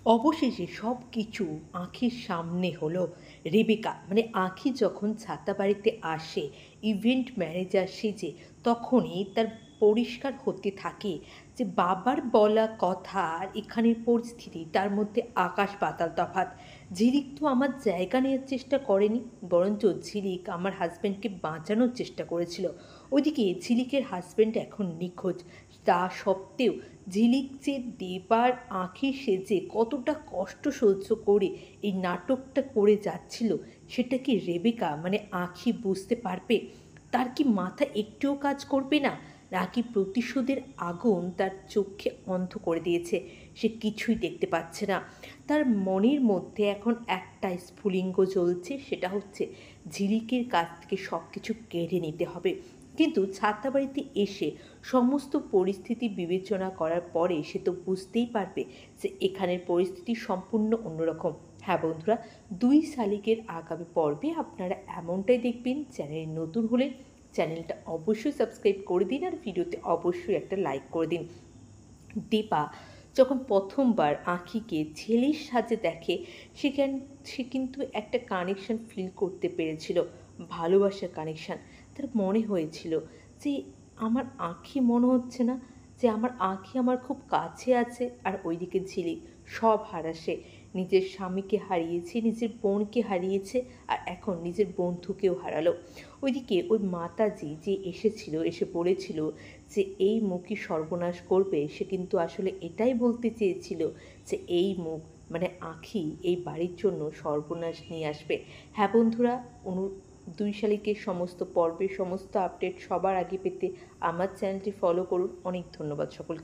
অবশেষে সব কিছু আঁখির সামনে হলো। রেবেকা মানে আঁখি যখন ছাতাবাড়িতে আসে ইভেন্ট ম্যানেজার সেজে, তখনই তার পরিষ্কার হতে থাকে যে বাবার বলা কথা আর এখানের পরিস্থিতি, তার মধ্যে আকাশ পাতাল তফাৎ। ঝিলিক তো আমার জায়গা নেওয়ার চেষ্টা করেনি, বরঞ্চ ঝিলিক আমার হাজব্যান্ডকে বাঁচানোর চেষ্টা করেছিল। ওইদিকে ঝিলিকের হাজব্যান্ড এখন নিখোঁজ। তা সত্ত্বেও ঝিলিক যে দেবার আঁখি সেজে কতটা কষ্ট সহ্য করে এই নাটকটা করে যাচ্ছিল, সেটা কি রেবেকা মানে আঁখি বুঝতে পারবে? তার কি মাথা একটুও কাজ করবে না? নাকি প্রতিশোধের আগুন তার চোখে অন্ধ করে দিয়েছে, সে কিছুই দেখতে পাচ্ছে না? তার মনের মধ্যে এখন একটা স্ফুলিঙ্গ জ্বলছে, সেটা হচ্ছে ঝিলিকের কাছ থেকে সব কিছু কেড়ে নিতে হবে। কিন্তু ছাত্রাবাড়িতে এসে সমস্ত পরিস্থিতি বিবেচনা করার পরে সে তো বুঝতেই পারবে যে এখানের পরিস্থিতি সম্পূর্ণ অন্যরকম। হ্যাঁ বন্ধুরা, দুই শালিকের আগামী পর্বে আপনারা এমনটাই দেখবেন। চ্যানেল নতুন হলে চ্যানেলটা অবশ্যই সাবস্ক্রাইব করে দিন আর ভিডিওতে অবশ্যই একটা লাইক করে দিন। দীপা যখন প্রথমবার আঁখিকে ছেলের সাজে দেখে, সে কিন্তু একটা কানেকশন ফিল করতে পেরেছিল, ভালোবাসার কানেকশান। তার মনে হয়েছিল যে আমার আঁখি মনে হচ্ছে না, যে আমার আঁখি আমার খুব কাছে আছে। আর ওইদিকে ঝিলিক সব হারাসে, নিজের স্বামীকে হারিয়েছে, নিজের বোনকে হারিয়েছে, আর এখন নিজের বন্ধুকেও হারালো। ওইদিকে ওই মাতাজি যে এসেছিল, এসে বলেছিল যে এই মুখই সর্বনাশ করবে, সে কিন্তু আসলে এটাই বলতে চেয়েছিল যে এই মুখ মানে আঁখি এই বাড়ির জন্য সর্বনাশ নিয়ে আসবে। হ্যাঁ বন্ধুরা, দুই শালিকের সমস্ত পর্বের সমস্ত আপডেট সবার আগে পেতে আমার চ্যানেলটি ফলো করুন। অনেক ধন্যবাদ সকলকে।